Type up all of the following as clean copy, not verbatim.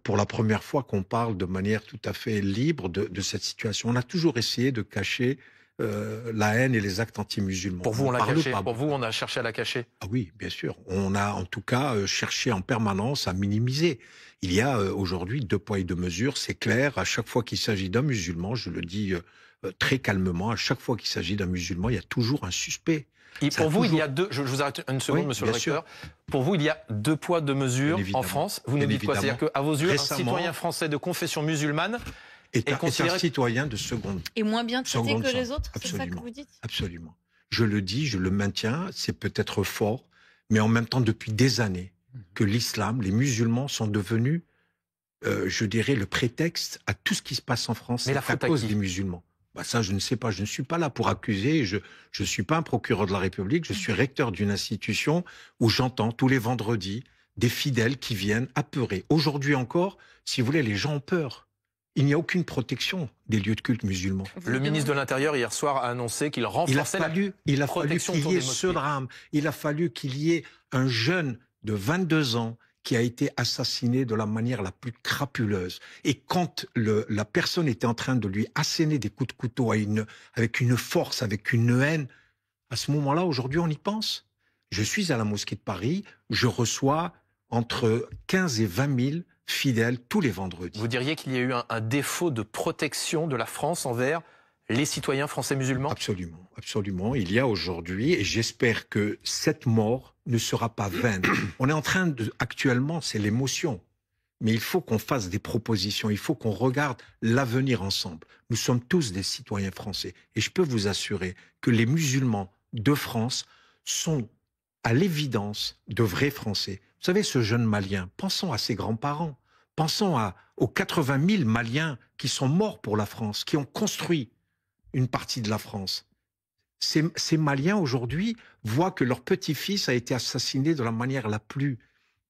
pour la première fois qu'on parle de manière tout à fait libre de cette situation. On a toujours essayé de cacher la haine et les actes anti-musulmans. Pour vous, On on ne l'a parle caché. pas Pour vous, beaucoup. on a cherché à la cacher. Ah oui, bien sûr. On a en tout cas cherché en permanence à minimiser. Il y a aujourd'hui deux poids et deux mesures, c'est clair. À chaque fois qu'il s'agit d'un musulman, je le dis très calmement, à chaque fois qu'il s'agit d'un musulman, il y a toujours un suspect. Et Ça a pour vous, il y toujours... a deux. Je vous arrête une seconde, Oui, monsieur le bien sûr, recteur. Pour vous, il y a deux poids, deux bien mesures en évidemment. France. Vous nous Bien dites quoi? évidemment. C'est-à-dire qu'à vos yeux, un Récemment, citoyen français de confession musulmane est est un considéré. citoyen de seconde. Et moins bien traité Seconde que les zone. autres, c'est ça que Absolument. vous dites? Absolument. Je le dis, je le maintiens, c'est peut-être fort, mais en même temps, depuis des années, que l'islam, les musulmans sont devenus, je dirais, le prétexte à tout ce qui se passe en France. Mais la C'est à faute à cause qui? des musulmans. Bah ça, je ne sais pas. Je ne suis pas là pour accuser. Je ne suis pas un procureur de la République. Je suis recteur d'une institution où j'entends tous les vendredis des fidèles qui viennent apeurés. Aujourd'hui encore, si vous voulez, les gens ont peur. Il n'y a aucune protection des lieux de culte musulmans. Le ministre de l'Intérieur, hier soir, a annoncé qu'il renforçait Il a fallu protection qu'il autour y ait des ce mosquées. drame. Il a fallu qu'il y ait un jeune de 22 ans qui a été assassiné de la manière la plus crapuleuse. Et quand la personne était en train de lui asséner des coups de couteau avec une force, avec une haine, à ce moment-là, aujourd'hui, on y pense. Je suis à la mosquée de Paris, je reçois entre 15 et 20 000 fidèles tous les vendredis. Vous diriez qu'il y a eu un défaut de protection de la France envers les citoyens français musulmans? Absolument, absolument. Il y a aujourd'hui, et j'espère que cette mort ne sera pas vaine. On est en train de, actuellement, c'est l'émotion. Mais il faut qu'on fasse des propositions, il faut qu'on regarde l'avenir ensemble. Nous sommes tous des citoyens français. Et je peux vous assurer que les musulmans de France sont à l'évidence de vrais Français. Vous savez, ce jeune Malien, pensons à ses grands-parents, pensons aux 80 000 Maliens qui sont morts pour la France, qui ont construit une partie de la France. Ces Maliens, aujourd'hui, voient que leur petit-fils a été assassiné de la manière la plus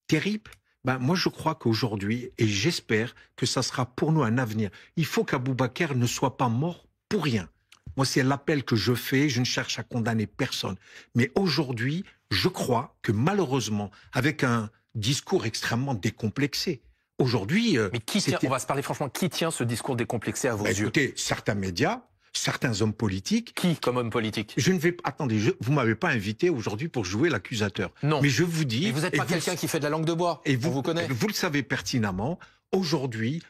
terrible. Ben, moi, je crois qu'aujourd'hui, et j'espère que ça sera pour nous un avenir, il faut qu'Aboubaker ne soit pas mort pour rien. Moi, c'est l'appel que je fais, je ne cherche à condamner personne. Mais aujourd'hui, je crois que malheureusement, avec un discours extrêmement décomplexé, aujourd'hui... Mais qui tient, on va se parler franchement, qui tient ce discours décomplexé à vos yeux? Écoutez, certains médias, certains hommes politiques... Qui comme homme politique? Je ne vais pas... Attendez, vous ne m'avez pas invité aujourd'hui pour jouer l'accusateur. Non. Mais je vous dis... Mais vous n'êtes pas quelqu'un qui fait de la langue de bois. Et on vous connaît. Vous le savez pertinemment, aujourd'hui,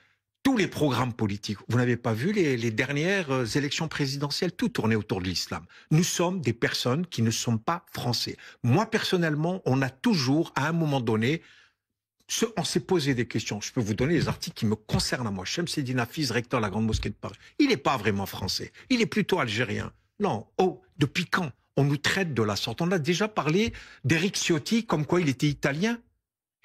tous les programmes politiques, vous n'avez pas vu les dernières élections présidentielles, tout tournait autour de l'islam. Nous sommes des personnes qui ne sont pas français. Moi, personnellement, on a toujours, à un moment donné, on s'est posé des questions. Je peux vous donner les articles qui me concernent à moi. Chemseddine Hafiz, recteur de la Grande Mosquée de Paris. Il n'est pas vraiment français. Il est plutôt algérien. Non. Oh, depuis quand on nous traite de la sorte? On a déjà parlé d'Éric Ciotti comme quoi il était italien.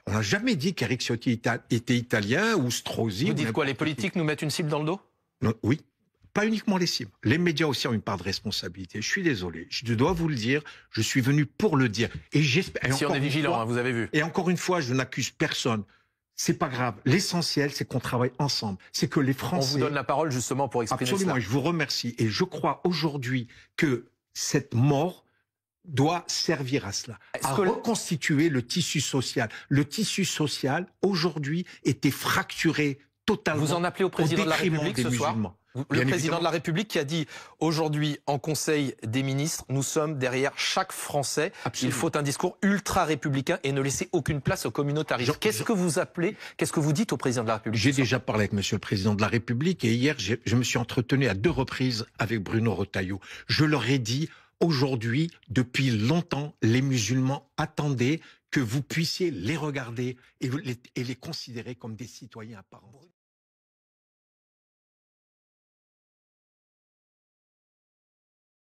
On n'a jamais dit qu'Éric Ciotti était italien ou Strozzi. Vous dites quoi? Les politiques nous mettent une cible dans le dos? Non, oui. Pas uniquement les cibles. Les médias aussi ont une part de responsabilité. Je suis désolé. Je dois vous le dire. Je suis venu pour le dire. Et j'espère. Si on est vigilant, hein, vous avez vu. Et encore une fois, je n'accuse personne. C'est pas grave. L'essentiel, c'est qu'on travaille ensemble. C'est que les Français... On vous donne la parole justement pour exprimer Absolument. cela. Je vous remercie. Et je crois aujourd'hui que cette mort doit servir à cela, à reconstituer le tissu social. Le tissu social, aujourd'hui, était fracturé totalement. Vous en appelez au président de la République ce soir? Le président de la République qui a dit aujourd'hui en Conseil des ministres, nous sommes derrière chaque Français. Absolument. Il faut un discours ultra républicain et ne laisser aucune place au communautarisme. Qu'est-ce que vous appelez, qu'est-ce que vous dites au président de la République? J'ai déjà parlé avec monsieur le président de la République et hier, je me suis entretenu à 2 reprises avec Bruno Retailleau. Je leur ai dit, aujourd'hui, depuis longtemps, les musulmans attendaient que vous puissiez les regarder et les considérer comme des citoyens à part entière.